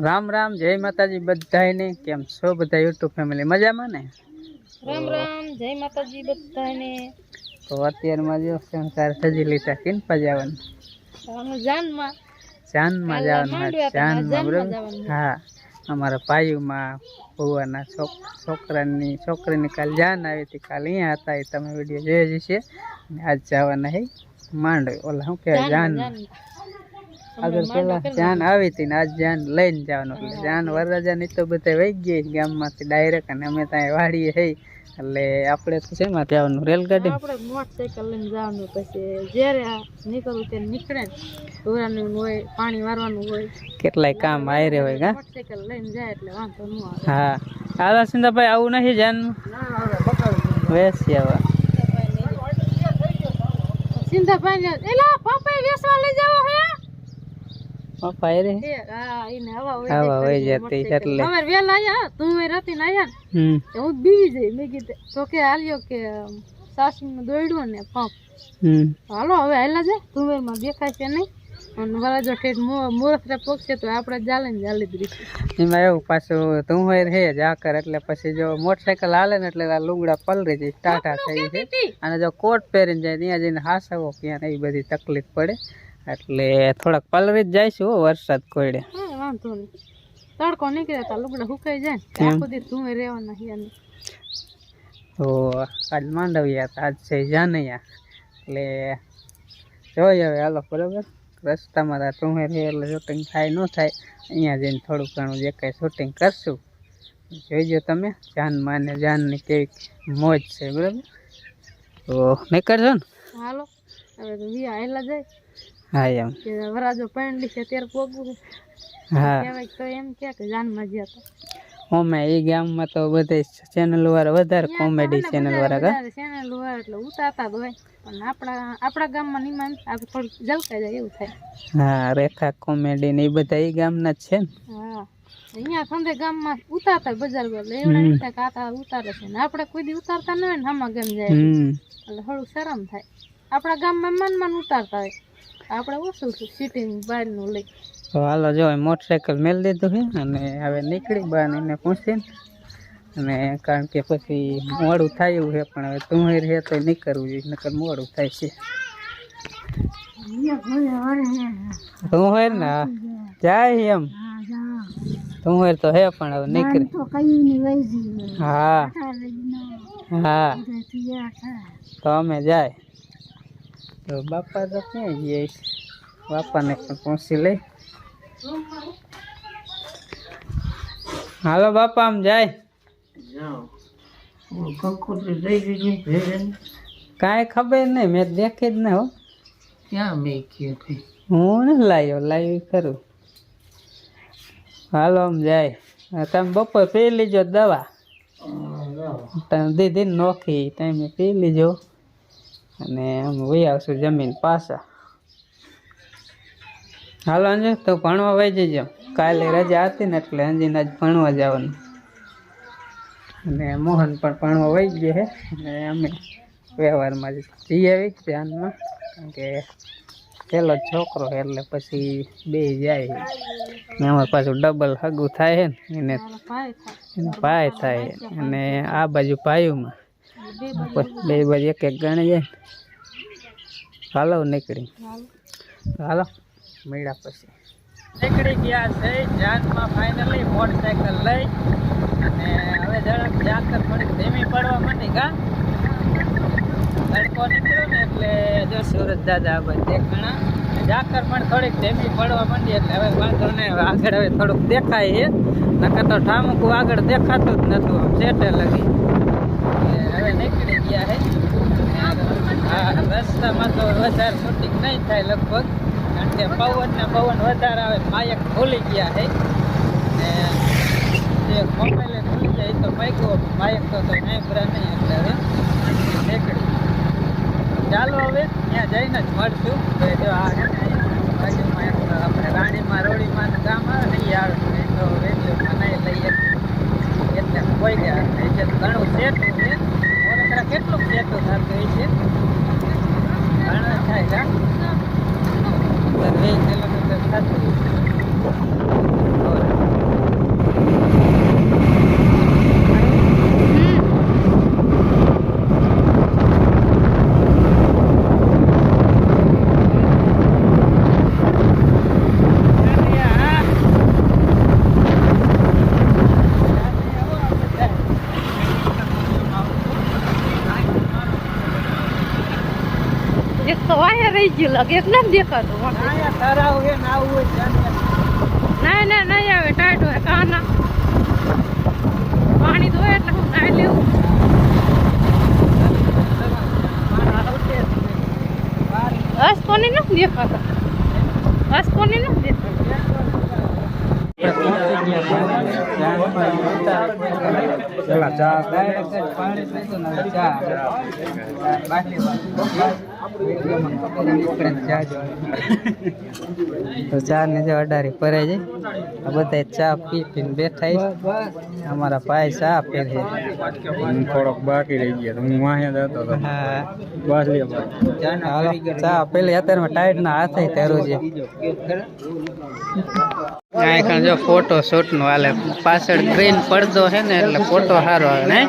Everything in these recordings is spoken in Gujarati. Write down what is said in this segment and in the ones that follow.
રામ રામ, જય માતાજી બધાને. કેમ છો બધા યુટ્યુબ ફેમિલી? મજામાં ને? રામ રામ, જય માતાજી બધાને. તો અત્યારમાં જો સંસાર સજી લીધા કિનપા જવાનું, જાનમાં જવાનું, જાનમાં બરોબર. હા, અમારા ભાઈઓમાં ભુવાના છોકરીની કાલ જાન આવી હતી. કાલ અહીંયા હતા, એ તમે વિડીયો જોઈ જશે. અને આજ જવાના હે માંડવી, ઓલા શું કહેવાય, જાન. આગળ પેલા જાન આવી હતી ને આજ જાન લઈને જવાનું. એટલે જાન વરરાજાની તો બધા વહી ગઈ ગામમાંથી ડાયરેક્ટ, અને અમે ત્યાં વાડીએ હઈ. એટલે આપણે તો શેમાં જવાનું? રેલગાડી, આપણે મોટરસાઇકલ લઈને જવાનું. પછી જ્યારે નીકળવું ત્યારે નીકળે, ઢોરાનું હોય, પાણી વારવાનું હોય, કેટલાય કામ આયરે હોય. કા મોટરસાઇકલ લઈને જાય એટલે વાંધો ન આવે. હા, આલા સિંધાભાઈ આવું નથી જાનમાં વેસ્યા સિંધાભાઈ એલા પપ્પા વેસવા લઈ જાવ હે પપ્પા રે. હા, એને હવા હોય જતી એટલે અમાર વેલા આયા, તું એ રાતી ના આયા ને હું બીવી જઈ. મેં કીધું તો કે હાલ્યો કે સાસુને દોડ્યો ને પંપ. હાલો હવે હાલા જાય, તુવેર માં દેખાય છે નહીં. અને વરાજો ઠેઠ મોરફરા પોકશે તો આપણે જાલે ને જાલે જ રહીશું. એમાં એવું પાછું તું હોય હે જાકર, એટલે પછી જો મોટરસાઇકલ હાલે ને એટલે લુગડા પલરી જાય, ટાટા થઈ છે. અને જો કોટ પહેરીને જાય ત્યાં જઈને હાસવો ક્યાં એ બધી તકલીફ પડે. એટલે થોડાક પલરી જ જાય છે. વરસાદ કોઈડે વાંધો નહીં, તડકો નીકળે તો લુગડા સુકાઈ જાય ને આખો દી તું રહેવાના હિયા. તો આજ માંડવ્યા હતા, આજ છે જાનૈયા. એટલે જોઈએ હવે હાલો બરાબર. રસ્તામાં તું રે એટલે શૂટિંગ થાય ન થાય, અહીંયા જઈને થોડું ઘણું જે કાંઈ શૂટિંગ કરશું જોઈજો તમે. જાનમાં ને જાનની કેવી મોજ છે બરાબર. તો નીકળજો ને. હાલો હવે તો વિયા આયલા જાય. હા એમ કે વરાજો પૈણ છે ત્યારે પોગવું. હા કહેવાય તો એમ કે જાનમાં ગયા હતા. ઓમે એ ગામમાં તો બધે ચેનલ વાળા વધારે કોમેડી ચેનલ વાળા ચેનલ વાળા એટલે ઉતારતા જ હોય. પણ આપણા ગામમાં નિમાન આપણે થોડુંક જલકાઈ જાય એવું થાય. હા, રેખા કોમેડી ને એ બધા એ ગામના જ છે ને. હા, અહીંયા સંધે ગામમાં ઉતારતા બજાર એટલે એવડા રીતે કાકા ઉતારે છે ને આપણે કોઈ દી ઉતારતા ન હોય ને આમાં ગમ જાય એટલે થોડું શરમ થાય. આપણા ગામમાં મન ઉતારતા હોય, આપણે ઓછું સીટિંગ બહારનું લઈ. તો હાલો જો મોટરસાઇકલ મેળ દીધું છે અને હવે નીકળી બહાર એને પૂછીને. અને કારણ કે પછી મોડું થાય એવું છે, પણ હવે તું રહે તો નીકળવું જોઈએ, નકર મોડું થાય છે. તું હોય ને જાય એમ, તું હોય તો હે પણ હવે નીકળે. હા હા, તો અમે જાય. તો બાપા તો ક્યાં જઈએ, બાપાને પણ પહોંચી લઈ. હાલો બાપા આમ જાય. કાંઈ ખબર નહીં, મેં દેખી જ ને. હો ક્યાં મેં હું ને લાવ્યો ખરું. હાલો આમ જાય. તમે બપોર પી લીજો દવા, તમે દીધી નોખી તમે પી લીજો. અને અમે વહી આવશું જમીન પાછા. હાલો અંજુ તો ભણવા વહી જજો. કાલે રજા હતી ને એટલે અંજીને આજ ભણવા જવાનું. અને મોહન પણ ભણવા વહી ગયો છે. અને અમે વ્યવહારમાં જઈ આવી ધ્યાનમાં, કારણ કે પેલો છોકરો એટલે પછી બે જાય. ને અમારે પાછું ડબલ હગું થાય છે ને, એને ભાઈ થાય. અને આ બાજુ ભાઈઓમાં બે બાજુ એક એક ગણી જાય. હાલો નીકળી, હાલો મળ્યા પછી. નીકળી ગયા છે જાનમાં ફાઇનલી મોટરસાઇકલ લઈ. અને હવે જરાક જાકર થોડીક ધીમી પડવા માંડી. કા તડકો નીકળ્યો ને એટલે જો સુરત દાદા આ બાજુ દેખાણા. જાકર પણ થોડીક ધીમી પડવા માંડી એટલે હવે વાંધો નહીં. આગળ હવે થોડુંક દેખાય છે, નકર તો ઠામકું આગળ દેખાતું જ નતું, આમ સેટે લગી. હવે નીકળી ગયા છે. રસ્તામાં તો વધારે શૂટિંગ નહીં થાય લગભગ, કારણ કે પવન વધારે આવે. માયક ખોલી ગયા છે ને જે મોબાઈલે ખોલી જાય તો માયક તો નહીં ભરા નહીં. એટલે હવે નીકળી. ચાલો હવે ત્યાં જઈને જ મળશું. જો આ છે ને બાજુમાં આપણે રાણીમાં રોડીમાં ગામ આવે ને એ આવે તો રેડિયોમાં નહીં લઈએ એટલે કોઈ ગયા. ઘણું સેટું છે, ઓરખરા કેટલું સેટું થતું હોય છે. ઘણા થાય 20 કિલોમીટર થતું. ગયું લાગે એક નથી દેખાતો ના ના નહીં આવે ટાઈટ હોય કાના પાણી ધોય એટલે હું નાઈ લેવું બસ કોની નથી દેખાતા બસ કોની નથી દેખાતા તો ચા ને જો અડારી ભરાઈ જાય આ બધા ચા પી પીને બેઠા અમારા ભાઈ ચા પીએ થોડોક બાકી રહી ગયા તો હું વાંહે જતો હતો હા બસ લે હાલો ચા પેલી અત્યારમાં ટાઈટ ના હાથે તેરું છે આ જો ફોટો શૂટ નું હાલે પાછળ ગ્રીન પડદો છે ને એટલે ફોટો સારો આવે ને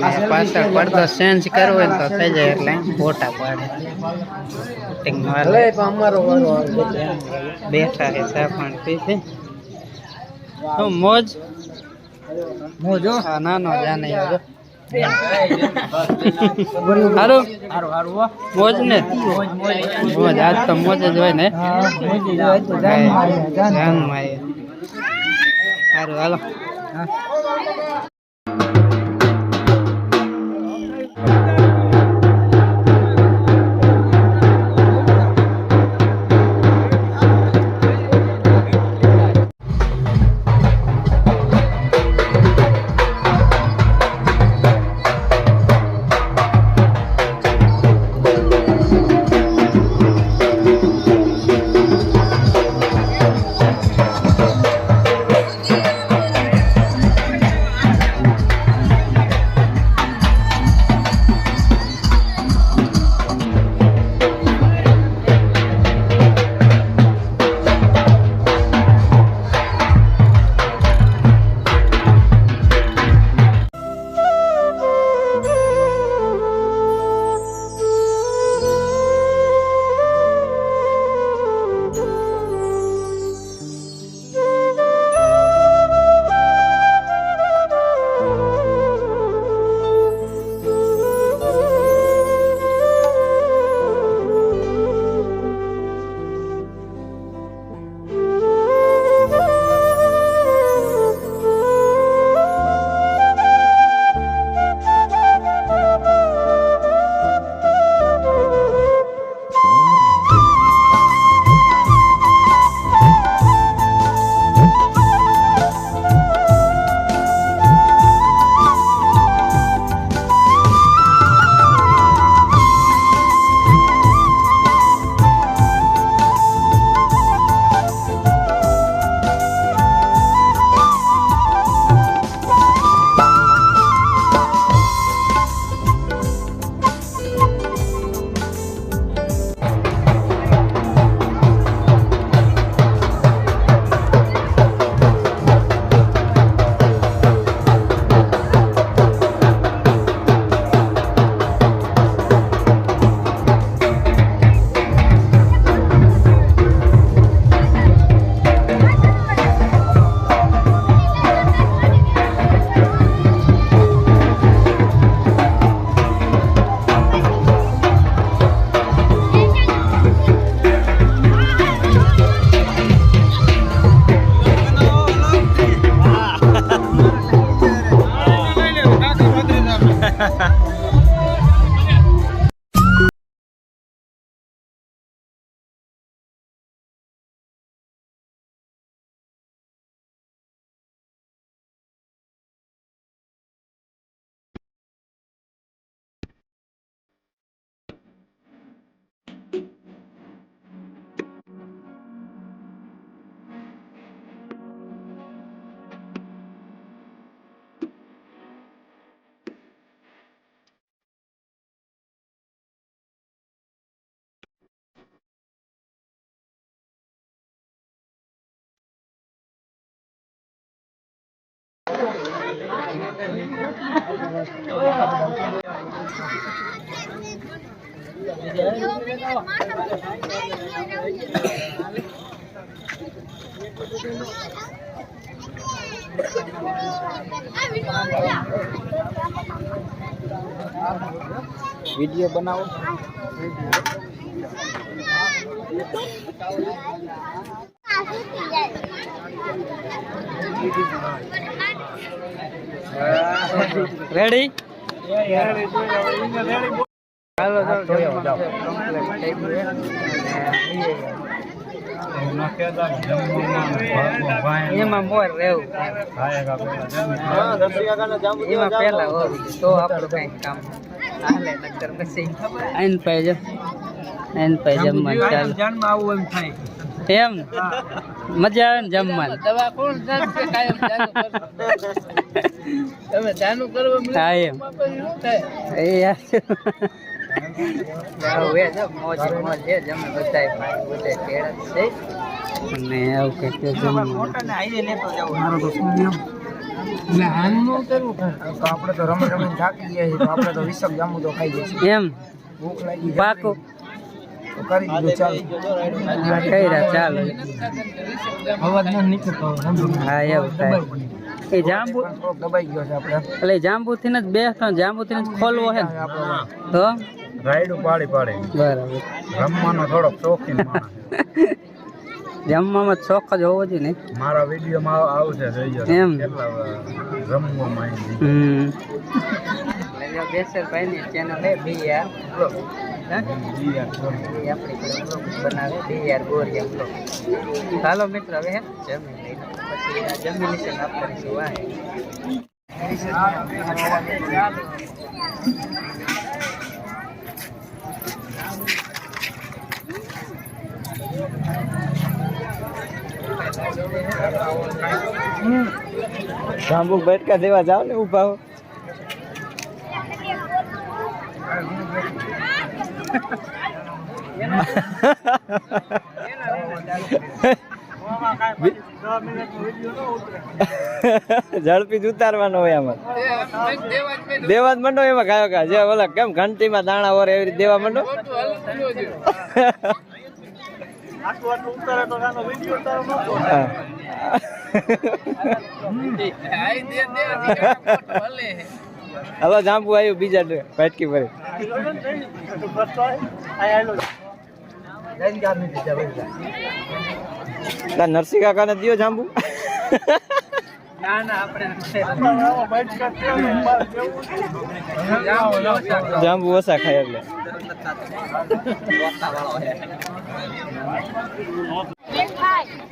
પાછળ પડદો ચેન્જ કરવો હોય તો થઈ જાય એટલે ફોટા પાડે બેઠા છે ચા પાણી પીધી તો મોજ મોજો હા નાનો જાને હારું મોજ ને મોજ આજ તો મોજ જ હોય ને સારું હાલો वीडियो बनाओ। રેડી હાલો એમાં મોર રહેવું એમાં પેલા હોવું તો આપણું કઈ કામ હાલે નકર પછી આઈન પાઈ જમવાનું ચાલે જન્મ આવું એમ થાય એમ મજા આવે ને જમવાનું દવા કોણ જાણશે કાયમ તમે ચાલુ કરો હા એમ એ મોજ છે જમે બધા છે અને આવું કઈક જમવાનું આપણે તો રમી રમીને થાકી ગયા છીએ તો આપણે તો વિસક જાંબુ તો ખાઈ જઈશું એમ ભૂખ લાગી પાકું તો કરી દીધું ચાલો કર્યા ચાલો અવાજ ન નીકળતો હા એવું થાય એ જાંબુ દબાઈ ગયો છે આપણે એટલે જાંબુ થી જ બેસતો જાંબુ થી જ ખોલવો છે ને તો રાયડું પાડી બરાબર રમવાનો થોડોક શોખીન માણસ જમવામાં શોખ જ હોવો જોઈએ ને મારા વિડીયોમાં આવશે જોઈજો એમ રમવામાં બેસરભાઈ ની ચેનલ હે બીઆર બ્લોગ બનાવે બીઆર ગોરિયા બ્લોગ ચાલો મિત્ર હવે હે જમી લઈને પછી જમી લઈશું આપણે જાંબુ બેઠકા દેવા જાવ ને ઉભા હો ઝડપી જ ઉતારવાનો હોય આમાં દેવા જ મંડો એમાં ગાયો કા જે ઓલા કેમ ઘંટીમાં દાણા ઓર એવી રીતે દેવા મંડો હલો જાંબુ આવ્યું બીજા પેટકી ભરી નરસિંહ કાકા ને દિયો જાંબુ જાંબુ ઓછા ખાય એટલે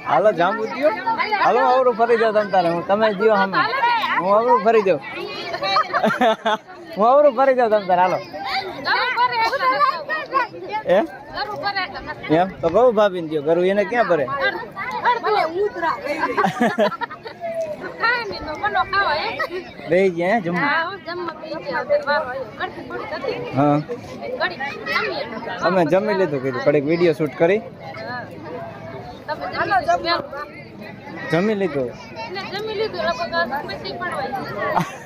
હાલો જાંબુ દિયો હાલો અવરું ફરી જાવ તમ તારે તમે દિયો સામે હું અવરું ફરી જાઉં હું અવરું ફરી જાઉં તમ તારે હાલો એમ તો કહું ભાભી ને દિયો કરું એને ક્યાં ભરે બે ગયા જમવા હા અમે જમી લીધું કીધું કડીક વિડીયો શૂટ કરી જમી લીધું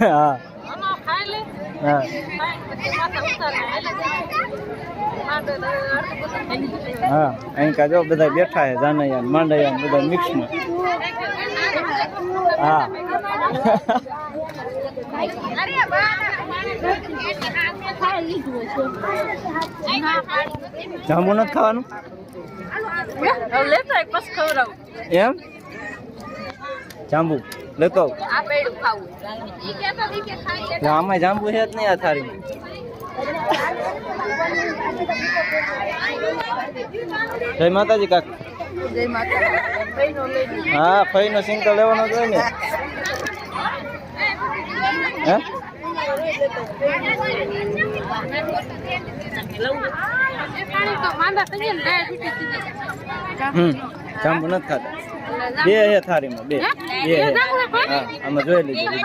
હા હા હા અહીં કા જો બધા બેઠા છે જાનૈયા માંડૈયા બધા મિક્સમાં હા જાંબુ નથી ખાવાનું એમ જાંબુ લેતો આમાં જાંબુ છે જ નહીં આ થાળીમાં જય માતાજી કાકા હા ફઈ નો સિંગ તો લેવાનો જ હોય ને હે જાંબુ નથી ખાતા બે હે થાળીમાં બે હે હા આમાં જોઈ લીધું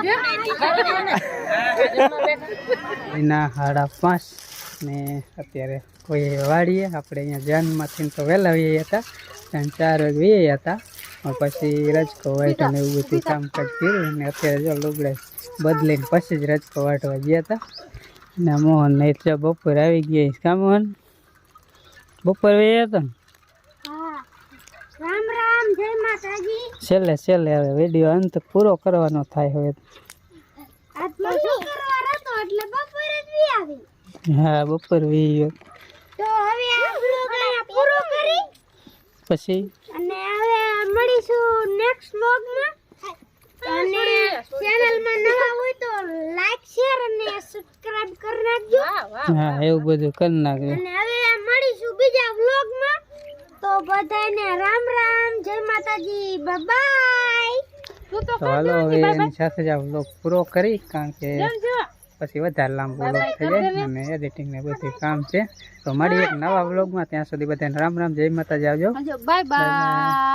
એના 5:30 ને અત્યારે કોઈ વાડીએ આપણે અહીંયા જાનમાંથી તો વહેલા વહી હતા 4 વાગે વહી હતા પછી રજકો વાટને એવું બધું કામકાજ કર્યું ને અત્યારે જો લુગડા બદલીને પછી જ રજકો વાટવા ગયા હતા ને મોહન ને એટલે બપોર આવી ગયા કા મોહન બપોર વહી હતા રામ રામ જય માતાજી છેલ્લે હવે વિડીયો અંત પૂરો કરવાનો થાય હવે હા બપોર વી તો હવે આ બ્લોગ પૂરો કરી પછી અને હવે મળીશું નેક્સ્ટ વ્લોગમાં અને ચેનલમાં નવા હોય તો લાઈક શેર અને સબસ્ક્રાઇબ કરી નાખજો હા એવું બધું કરી નાખજો અને હવે મળીશું બીજા વ્લોગમાં તો બધાને રામ રામ જય માતાજી બાય બાય તો હાલો હવે એની સાથે જ આ વ્લોગ પૂરો કરી કારણ કે પછી વધારે લાંબો વ્લોગ થઈ જાય અને એડિટિંગ ને બધું કામ છે તો મળીએ એક નવા વ્લોગમાં ત્યાં સુધી બધાને રામ રામ જય માતાજી આવજો બાય બાય